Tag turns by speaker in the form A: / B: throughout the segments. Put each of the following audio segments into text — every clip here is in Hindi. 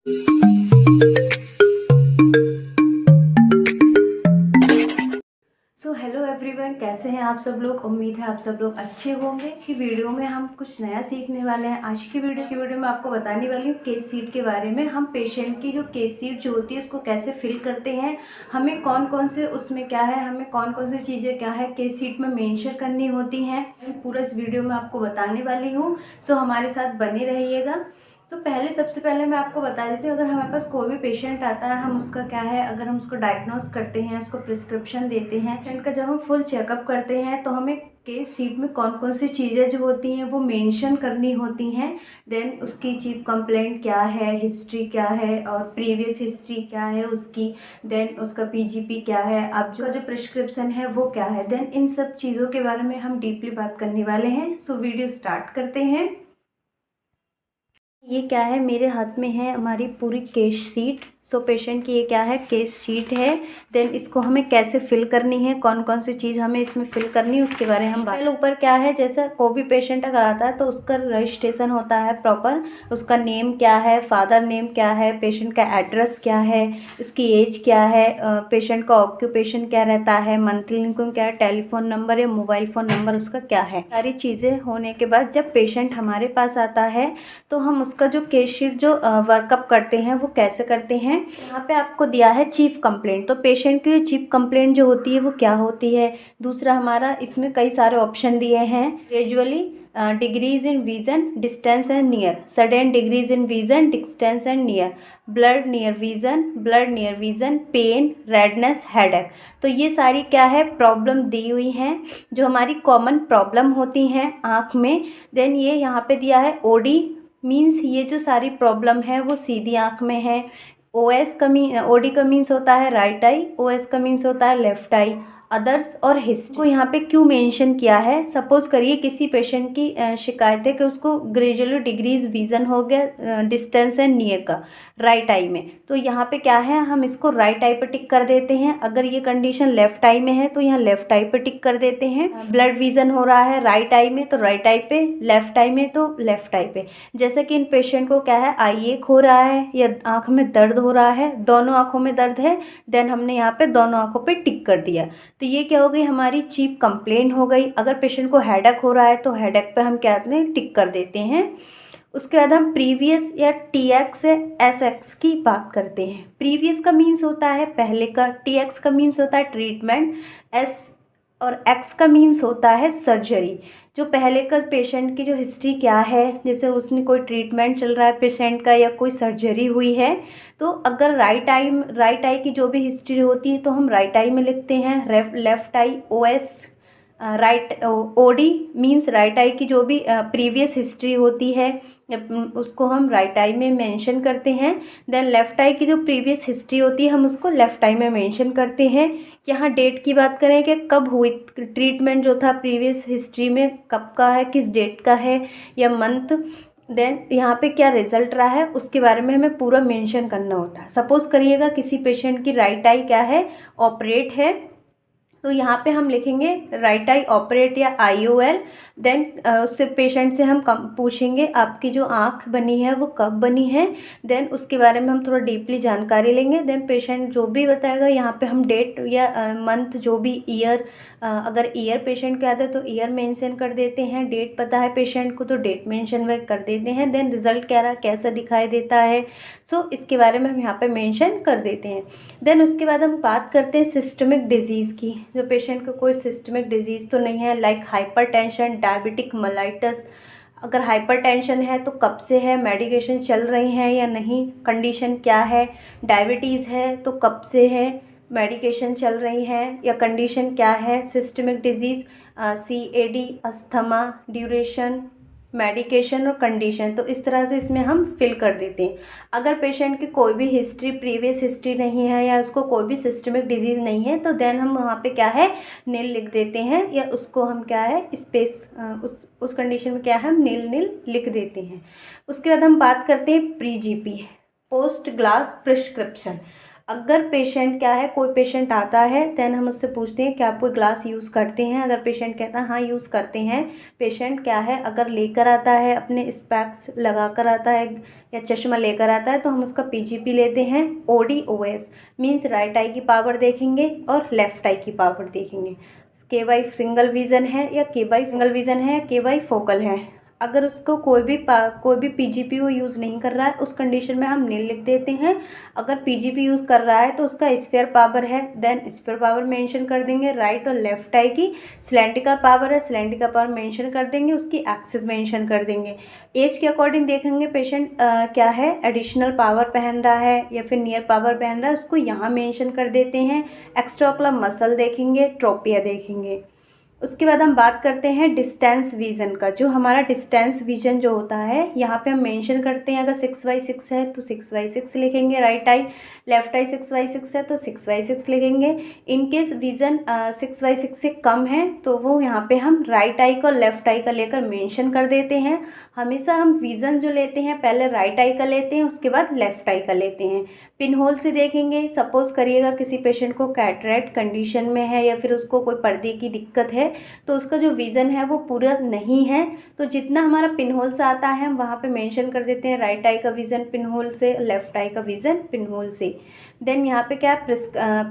A: हेलो एवरीवन, कैसे हैं आप सब लोग। उम्मीद है आप सब लोग अच्छे होंगे। कि वीडियो में हम कुछ नया सीखने वाले हैं। आज की वीडियो में आपको बताने वाली हूँ केस शीट के बारे में। हम पेशेंट की जो केस शीट जो होती है उसको कैसे फिल करते हैं, हमें कौन कौन से उसमें क्या है, हमें कौन कौन सी चीज़ें क्या है केस शीट में मेंशन करनी होती हैं, पूरा इस वीडियो में आपको बताने वाली हूँ। सो हमारे साथ बने रहिएगा। तो सबसे पहले मैं आपको बता देती हूँ, अगर हमारे पास कोई भी पेशेंट आता है, हम उसका क्या है, अगर हम उसको डायग्नोस करते हैं, उसको प्रिस्क्रिप्शन देते हैं, पेशेंट का जब हम फुल चेकअप करते हैं तो हमें केस शीट में कौन कौन सी चीज़ें जो होती हैं वो मेंशन करनी होती हैं। देन उसकी चीफ कंप्लेंट क्या है, हिस्ट्री क्या है और प्रीवियस हिस्ट्री क्या है उसकी, देन उसका पीजीपी क्या है, अब जो प्रिस्क्रिप्शन है वो क्या है। देन इन सब चीज़ों के बारे में हम डीपली बात करने वाले हैं। सो वीडियो स्टार्ट करते हैं। ये क्या है, मेरे हाथ में है हमारी पूरी केस शीट। सो पेशेंट की ये क्या है, केस शीट है। देन इसको हमें कैसे फिल करनी है, कौन कौन सी चीज़ हमें इसमें फिल करनी है, उसके बारे में हम बात। ऊपर क्या है, जैसे कोई भी पेशेंट अगर आता है तो उसका रजिस्ट्रेशन होता है प्रॉपर, उसका नेम क्या है, फादर नेम क्या है, पेशेंट का एड्रेस क्या है, उसकी एज क्या है, पेशेंट का ऑक्यूपेशन क्या रहता है, मंथली इनकम क्या है, टेलीफोन नंबर या मोबाइल फ़ोन नंबर उसका क्या है। सारी चीज़ें होने के बाद जब पेशेंट हमारे पास आता है तो हम उसका जो केस शीट जो वर्कअप करते हैं वो कैसे करते हैं। यहाँ पे आपको दिया है चीफ कंप्लेंट। तो पेशेंट की चीफ कंप्लेंट जो होती है वो क्या होती है। दूसरा हमारा इसमें कई सारे ऑप्शन दिए हैं। Gradually degrees in vision, distance and near, sudden degrees in vision, distance and near, blood near vision, pain, redness, headache. तो ये सारी क्या है, प्रॉब्लम दी हुई हैं जो हमारी कॉमन प्रॉब्लम होती हैं आँख में। देन ये यहाँ पे दिया है ओडी, मीन्स ये जो सारी प्रॉब्लम है वो सीधी आँख में है। ओएस का मीन, ओडी का मीन्स होता है राइट आई, ओएस का मीन्स होता है लेफ्ट आई। अदर्स और हिस्ट्री को यहाँ पे क्यों मेंशन किया है, सपोज करिए किसी पेशेंट की शिकायत है कि उसको ग्रेजुअली डिग्रीज विजन हो गया, डिस्टेंस एंड नियर का राइट आई में, तो यहाँ पे क्या है, हम इसको राइट आई पे टिक कर देते हैं। अगर ये कंडीशन लेफ्ट आई में है तो यहाँ लेफ्ट आई पे टिक कर देते हैं। ब्लड विजन हो रहा है राइट आई में तो राइट आई पे, लेफ्ट आई में तो लेफ्ट आई पे। जैसे कि इन पेशेंट को क्या है, आई एक हो रहा है या आँख में दर्द हो रहा है, दोनों आँखों में दर्द है, देन हमने यहाँ पे दोनों आँखों पे टिक कर दिया। तो ये क्या हो गई, हमारी चीफ कंप्लेंट हो गई। अगर पेशेंट को हेडेक हो रहा है तो हेडेक पे हम क्या करते हैं, टिक कर देते हैं। उसके बाद हम प्रीवियस या टी एक्स या एस एक्स की बात करते हैं। प्रीवियस का मीन्स होता है पहले का, टी एक्स का मीन्स होता है ट्रीटमेंट, एस और एक्स का मीन्स होता है सर्जरी। जो पहले का पेशेंट की जो हिस्ट्री क्या है, जैसे उसने कोई ट्रीटमेंट चल रहा है पेशेंट का या कोई सर्जरी हुई है, तो अगर राइट आई की जो भी हिस्ट्री होती है तो हम राइट आई में लिखते हैं। Left eye OS, right OD means right eye की जो भी प्रीवियस हिस्ट्री होती है उसको हम राइट आई में मेंशन करते हैं। देन लेफ़्ट आई की जो प्रीवियस हिस्ट्री होती है हम उसको लेफ़्ट आई में मेंशन करते हैं। यहाँ डेट की बात करें कि कब हुई ट्रीटमेंट, जो था प्रीवियस हिस्ट्री में कब का है, किस डेट का है या मंथ। देन यहाँ पे क्या रिजल्ट रहा है उसके बारे में हमें पूरा मेंशन करना होता है। सपोज़ करिएगा किसी पेशेंट की राइट आई क्या है, ऑपरेट है, तो यहाँ पे हम लिखेंगे राइट आई ऑपरेट या IOL। देन उससे पेशेंट से हम पूछेंगे आपकी जो आँख बनी है वो कब बनी है। देन उसके बारे में हम थोड़ा डीपली जानकारी लेंगे। देन पेशेंट जो भी बताएगा यहाँ पे हम डेट या मंथ, जो भी ईयर, अगर ईयर पेशेंट का आता है तो ईयर मेंशन कर देते हैं। डेट पता है पेशेंट को तो डेट मेंशन वह कर देते हैं। देन रिजल्ट क्या रहा, कैसा दिखाई देता है, सो इसके बारे में हम यहाँ पे मेंशन कर देते हैं। देन उसके बाद हम बात करते हैं सिस्टमिक डिजीज़ की। जो पेशेंट को कोई सिस्टमिक डिजीज़ तो नहीं है, लाइक हाइपरटेंशन, डायबिटिक मेलाइटस। अगर हाइपरटेंशन है तो कब से है, मेडिकेशन चल रही है या नहीं, कंडीशन क्या है। डायबिटीज़ है तो कब से है, मेडिकेशन चल रही है या कंडीशन क्या है। Systemic disease, CAD, asthma, duration, medication और कंडीशन, तो इस तरह से इसमें हम फिल कर देते हैं। अगर पेशेंट की कोई भी हिस्ट्री, प्रीवियस हिस्ट्री नहीं है या उसको कोई भी सिस्टमिक डिजीज़ नहीं है तो देन हम वहाँ पे क्या है, नील लिख देते हैं, या उसको हम क्या है स्पेस, उस कंडीशन में क्या है, हम नील लिख देते हैं। उसके बाद हम बात करते हैं pre GP, post glass prescription. अगर पेशेंट क्या है, कोई पेशेंट आता है देन हम उससे पूछते हैं कि आप कोई ग्लास यूज़ करते हैं। अगर पेशेंट कहता है हाँ यूज़ करते हैं, पेशेंट क्या है अगर लेकर आता है, अपने स्पेक्स लगा कर आता है या चश्मा लेकर आता है, तो हम उसका पीजीपी लेते हैं। ODOS मीन्स राइट आई की पावर देखेंगे और लेफ़्ट आई की पावर देखेंगे। KY सिंगल विज़न है या KY सिंगल विज़न है या KY फोकल है। अगर उसको कोई भी पीजीपी वो यूज़ नहीं कर रहा है, उस कंडीशन में हम नील लिख देते हैं। अगर पीजीपी यूज़ कर रहा है तो उसका स्फीयर पावर है, देन स्फीयर पावर मेंशन कर देंगे। राइट और लेफ्ट आई की सिलेंड्रिकल पावर है, सिलेंड्रिकल पावर मेंशन कर देंगे, उसकी एक्सिस मेंशन कर देंगे। एज के अकॉर्डिंग देखेंगे पेशेंट क्या है, एडिशनल पावर पहन रहा है या फिर नियर पावर पहन रहा है, उसको यहाँ मेंशन कर देते हैं। एक्स्ट्राओकुलर मसल देखेंगे, ट्रोपिया देखेंगे। उसके बाद हम बात करते हैं डिस्टेंस विज़न का। जो हमारा डिस्टेंस विज़न जो होता है, यहाँ पे हम मेंशन करते हैं अगर 6/6 है तो 6/6 लिखेंगे राइट आई, लेफ्ट आई 6/6 है तो 6/6 लिखेंगे। इनकेस विज़न 6/6 से कम है तो वो यहाँ पे हम राइट आई का और लेफ्ट आई का लेकर मेंशन कर देते हैं। हमेशा हम विज़न जो लेते हैं पहले राइट आई का लेते हैं, उसके बाद लेफ्ट आई का लेते हैं। पिन होल से देखेंगे, सपोज़ करिएगा किसी पेशेंट को कैटरेक्ट कंडीशन में है या फिर उसको कोई पर्दे की दिक्कत है, तो उसका जो विज़न है वो पूरा नहीं है, तो जितना हमारा पिन होल से आता है हम वहाँ पे मेंशन कर देते हैं राइट आई का विज़न पिन होल से, लेफ्ट आई का विज़न पिन होल से। देन यहाँ पे क्या है,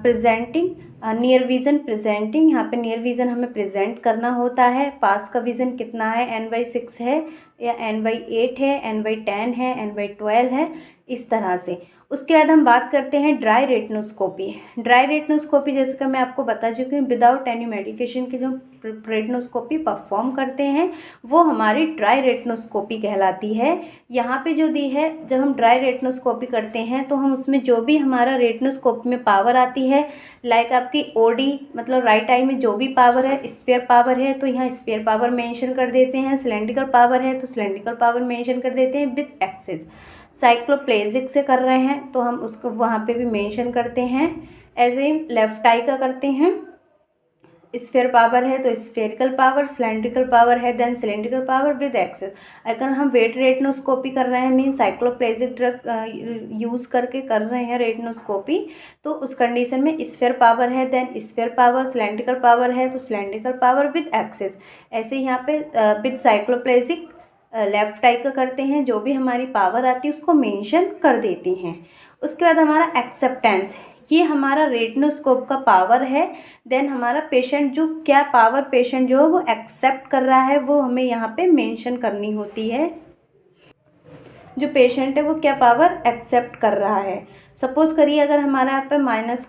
A: प्रेजेंटिंग नियर विज़न प्रेजेंटिंग, यहाँ पे नियर विज़न हमें प्रेजेंट करना होता है। पास का विज़न कितना है, N/6 है या N/8 है, N/10 है, N/12 है, इस तरह से। उसके बाद हम बात करते हैं ड्राई रेटिनोस्कोपी। ड्राई रेटिनोस्कोपी जैसे कि मैं आपको बता चुकी हूँ, विदाउट एनी मेडिकेशन की जो रेटिनोस्कोपी परफॉर्म करते हैं वो हमारी ड्राई रेटिनोस्कोपी कहलाती है। यहाँ पे जो दी है, जब हम ड्राई रेटिनोस्कोपी करते हैं तो हम उसमें जो भी हमारा रेटिनोस्कोपी में पावर आती है, लाइक आपकी OD मतलब राइट आई में जो भी पावर है, स्फीयर पावर है तो यहाँ स्फीयर पावर मेंशन कर देते हैं, सिलेंड्रिकल पावर है तो सिलेंड्रिकल पावर मेंशन कर देते हैं विथ एक्सिस। साइक्लोप्लेजिक से कर रहे हैं तो हम उसको वहाँ पे भी मेंशन करते हैं। ऐसे ही लेफ्ट आई का करते हैं, स्फीयर पावर है तो स्फेरिकल पावर, सिलेंड्रिकल पावर है then cylindrical power with axis. अगर हम वेट रेटिनोस्कोपी कर रहे हैं मीन साइक्लोप्लेजिक ड्रग यूज़ करके कर रहे हैं रेटिनोस्कोपी, तो उस कंडीशन में स्फीयर पावर है then sphere power, cylindrical power है तो सिलेंड्रिकल पावर विद एक्सिस। ऐसे यहाँ पे विद साइक्लोप्लेजिक लेफ्ट आई का करते हैं, जो भी हमारी पावर आती है उसको मेंशन कर देते हैं। उसके बाद हमारा एक्सेप्टेंस, ये हमारा रेटिनोस्कोप का पावर है। देन हमारा पेशेंट जो क्या पावर पेशेंट जो है वो एक्सेप्ट कर रहा है वो हमें यहाँ पे मेंशन करनी होती है। जो पेशेंट है वो क्या पावर एक्सेप्ट कर रहा है। सपोज़ करिए अगर हमारा यहाँ पे माइनस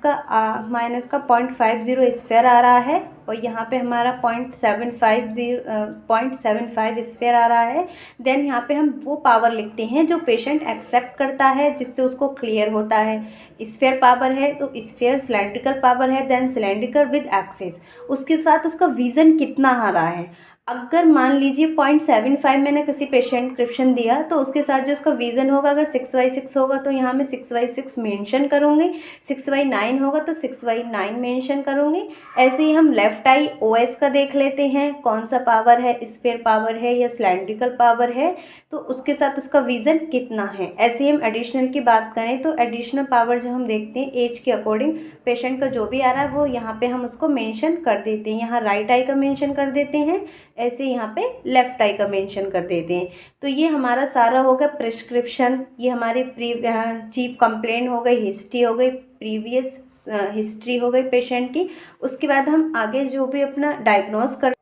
A: का 0.50 स्फीयर आ रहा है और यहाँ पे हमारा 0.75 स्फीयर आ रहा है, देन यहाँ पे हम वो पावर लिखते हैं जो पेशेंट एक्सेप्ट करता है, जिससे उसको क्लियर होता है। स्फीयर पावर है तो स्फीयर, सिलेंड्रिकल पावर है देन सिलेंड्रिकल विद एक्सिस, उसके साथ उसका विज़न कितना आ रहा है। अगर मान लीजिए 0.75 मैंने किसी पेशेंट डिस्क्रिप्शन दिया तो उसके साथ जो उसका विज़न होगा, अगर 6/6 होगा तो यहाँ मैं 6/6 मेंशन करूँगी, 6/9 होगा तो 6/9 मेंशन करूँगी। ऐसे ही हम लेफ़्ट आई OS का देख लेते हैं, कौन सा पावर है, स्फीयर पावर है या सिलेंड्रिकल पावर है, तो उसके साथ उसका विज़न कितना है। ऐसे ही हम एडिशनल की बात करें तो एडिशनल पावर जो हम देखते हैं एज के अकॉर्डिंग पेशेंट का जो भी आ रहा है वो यहाँ पे हम उसको मेंशन कर देते हैं। यहाँ राइट आई का मेंशन कर देते हैं, ऐसे यहाँ पे लेफ़्ट आई का मेंशन कर देते हैं। तो ये हमारा सारा हो गया प्रिस्क्रिप्शन, ये हमारी चीफ कंप्लेंट हो गई, हिस्ट्री हो गई, प्रीवियस हिस्ट्री हो गई पेशेंट की। उसके बाद हम आगे जो भी अपना डायग्नोस कर,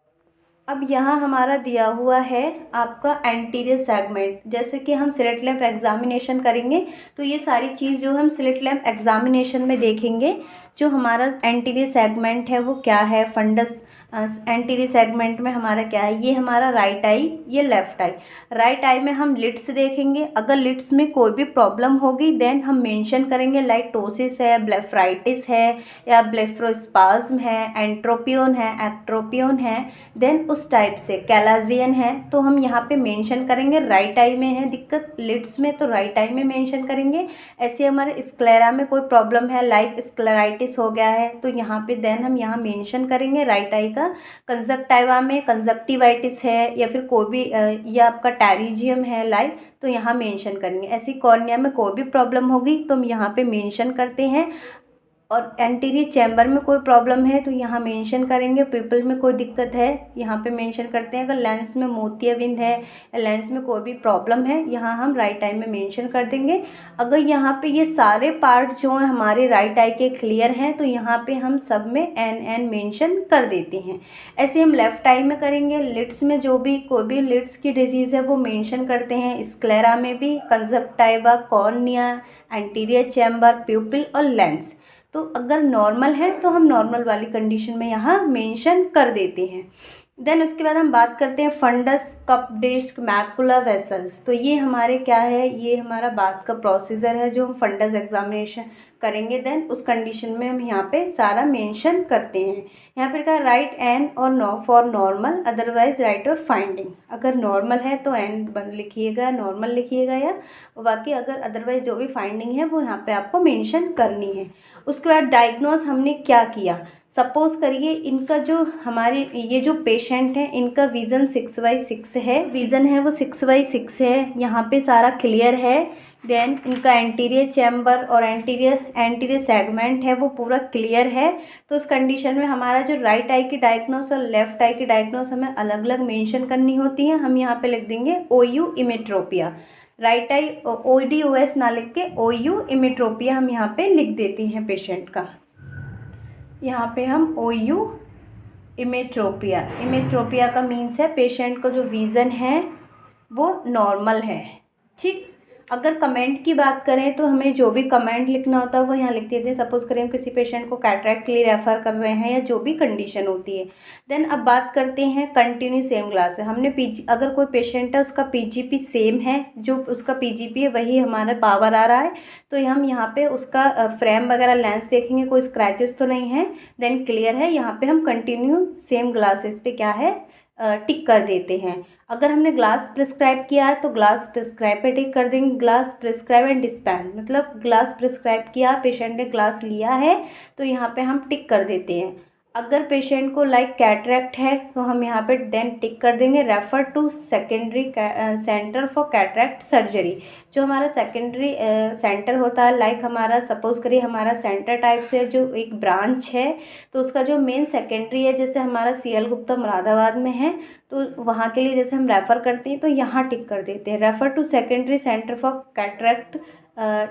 A: अब यहाँ हमारा दिया हुआ है आपका एंटीरियर सेगमेंट। जैसे कि हम स्लिट लैम्प एग्जामिनेशन करेंगे तो ये सारी चीज़ जो हम स्लिट लैम्प एग्जामिनेशन में देखेंगे, जो हमारा एंटीरियर सेगमेंट है वो क्या है, फंडस एंटीरियर सेगमेंट में हमारा क्या है, ये हमारा राइट आई, ये लेफ़्ट आई। राइट आई में हम लिड्स देखेंगे, अगर लिड्स में कोई भी प्रॉब्लम होगी देन हम मेंशन करेंगे, लाइक टोसिस है, ब्लेफराइटिस है या ब्लेफरोस्पाज्म है, एंट्रोपियन है, एक्ट्रोपियन है, देन उस टाइप से कैलाजियन है तो हम यहाँ पे मेंशन करेंगे। राइट आई में है दिक्कत लिड्स में तो राइट आई में मेंशन करेंगे। ऐसे हमारे स्क्लेरा में कोई प्रॉब्लम है, लाइक स्क्लेराइटिस हो गया है तो यहाँ पे देन हम यहाँ मेंशन करेंगे राइट आई का का। कंजक्टिवा में कंजक्टिवाइटिस है या फिर कोई भी या आपका टेरिजियम है लाइक, तो यहाँ मेंशन करेंगे। ऐसी कॉर्निया में कोई भी प्रॉब्लम होगी तो हम यहाँ पे मेंशन करते हैं। और एंटीरियर चैम्बर में कोई प्रॉब्लम है तो यहाँ मेंशन करेंगे। पिपल में कोई दिक्कत है यहाँ पे मेंशन करते हैं। अगर लेंस में मोतियाबिंद है या लेंस में कोई भी प्रॉब्लम है, यहाँ हम राइट आई में मेंशन कर देंगे। अगर यहाँ पे ये सारे पार्ट जो हैं हमारे राइट आई के क्लियर हैं तो यहाँ पे हम सब में एन मेंशन कर देते हैं। ऐसे हम लेफ्ट आई में करेंगे। लिड्स में जो भी कोई भी लिड्स की डिजीज़ है वो मेंशन करते हैं। स्क्लेरा में भी कंजक्टिवा, कॉर्निया, एंटीरियर चैम्बर, प्यूपिल और लेंस। तो अगर नॉर्मल है तो हम नॉर्मल वाली कंडीशन में यहाँ मेंशन कर देते हैं। देन उसके बाद हम बात करते हैं fundus, cup disc, macula vessels. तो ये हमारे क्या है, ये हमारा बाद का प्रोसीजर है जो हम फंडस एग्जामिनेशन करेंगे। देन उस कंडीशन में हम यहाँ पे सारा मेंशन करते हैं। यहाँ पे क्या राइट एन और no for normal, otherwise write और फाइंडिंग। अगर नॉर्मल है तो एन लिखिएगा, नॉर्मल लिखिएगा, या बाकी अगर अदरवाइज जो भी फाइंडिंग है वो यहाँ पे आपको मेंशन करनी है। उसके बाद डायग्नोस हमने क्या किया। सपोज करिए इनका जो हमारे ये जो पेशेंट है इनका विज़न 6/6 है, विज़न है वो 6/6 है, यहाँ पे सारा क्लियर है। देन इनका एंटीरियर चैम्बर और एंटीरियर सेगमेंट है वो पूरा क्लियर है। तो उस कंडीशन में हमारा जो राइट आई की डायग्नोस और लेफ्ट आई की डायग्नोस हमें अलग अलग मेंशन करनी होती है। हम यहाँ पे लिख देंगे OU इमेट्रोपिया, राइट आई ODOS ना लिख के OU इमेट्रोपिया हम यहाँ पे लिख देते हैं पेशेंट का। यहाँ पे हम OU इमेट्रोपिया का मीन्स है पेशेंट का जो विज़न है वो नॉर्मल है। ठीक, अगर कमेंट की बात करें तो हमें जो भी कमेंट लिखना होता है वो यहाँ लिख देते हैं। सपोज करें हम किसी पेशेंट को कैटरैक्ट के लिए रेफ़र कर रहे हैं या जो भी कंडीशन होती है। देन अब बात करते हैं कंटिन्यू सेम ग्लास है। हमने अगर कोई पेशेंट है उसका PGP सेम है, जो उसका PGP है वही हमारा पावर आ रहा है, तो हम यहाँ पे उसका फ्रेम वगैरह लेंस देखेंगे, कोई स्क्रैचेस तो नहीं है, देन क्लियर है। यहाँ पे हम कंटिन्यू सेम ग्लासेस पे क्या है टिक कर देते हैं। अगर हमने ग्लास प्रिस्क्राइब किया है तो ग्लास प्रिस्क्राइब पे टिक कर देंगे। ग्लास प्रिस्क्राइब एंड डिस्पेंस, मतलब ग्लास प्रिस्क्राइब किया, पेशेंट ने ग्लास लिया है तो यहाँ पे हम टिक कर देते हैं। अगर पेशेंट को लाइक कैटरैक्ट है तो हम यहाँ पे देन टिक कर देंगे refer to secondary centre for cataract surgery. जो हमारा सेकेंडरी सेंटर होता है, लाइक हमारा सपोज करिए हमारा सेंटर टाइप से जो एक ब्रांच है तो उसका जो मेन सेकेंडरी है, जैसे हमारा CL गुप्ता मुरादाबाद में है तो वहाँ के लिए जैसे हम रेफ़र करते हैं तो यहाँ टिक कर देते हैं refer to secondary centre for cataract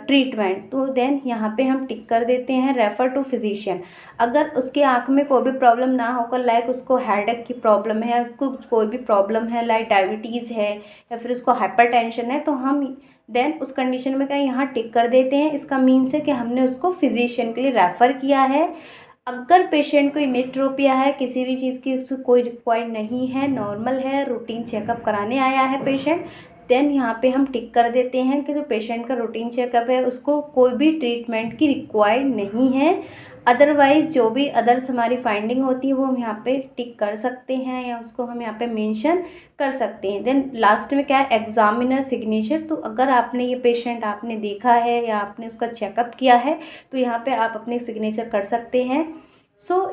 A: treatment. तो देन यहाँ पे हम टिक कर देते हैं रेफ़र टू फिजिशियन। अगर उसके आँख में कोई भी प्रॉब्लम ना होकर लाइक उसको हेडेक की प्रॉब्लम है, कुछ कोई भी प्रॉब्लम है लाइक डायबिटीज़ है या फिर उसको हाइपरटेंशन है, तो हम देन उस कंडीशन में क्या यहाँ टिक कर देते हैं। इसका मीन्स है कि हमने उसको फिजिशियन के लिए रेफ़र किया है। अगर पेशेंट को इमेट्रोपिया है, किसी भी चीज़ की उसको कोई रिक्वायर्ड नहीं है, नॉर्मल है, रूटीन चेकअप कराने आया है पेशेंट, देन यहाँ पे हम टिक कर देते हैं कि जो पेशेंट का रूटीन चेकअप है उसको कोई भी ट्रीटमेंट की रिक्वायर्ड नहीं है। अदरवाइज़ जो भी अदर्स हमारी फाइंडिंग होती है वो हम यहाँ पे टिक कर सकते हैं या उसको हम यहाँ पे मेंशन कर सकते हैं। देन लास्ट में क्या है, एग्जामिनर सिग्नेचर। तो अगर आपने ये पेशेंट आपने देखा है या आपने उसका चेकअप किया है तो यहाँ पे आप अपने सिग्नेचर कर सकते हैं।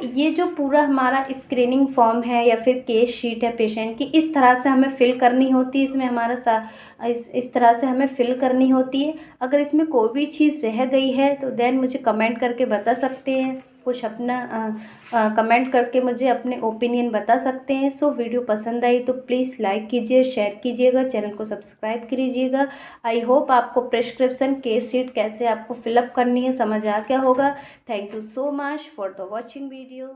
A: ये जो पूरा हमारा स्क्रीनिंग फॉर्म है या फिर केस शीट है पेशेंट की, इस तरह से हमें फिल करनी होती है। इसमें हमारा इस तरह से हमें फिल करनी होती है। अगर इसमें कोई भी चीज़ रह गई है तो देन मुझे कमेंट करके बता सकते हैं, कुछ अपना कमेंट करके मुझे अपने ओपिनियन बता सकते हैं। वीडियो पसंद आई तो प्लीज़ लाइक कीजिए, शेयर कीजिएगा, चैनल को सब्सक्राइब कीजिएगा। आई होप आपको प्रिस्क्रिप्शन केस शीट कैसे आपको फिलअप करनी है समझ आ गया होगा। Thank you so much for the watching video.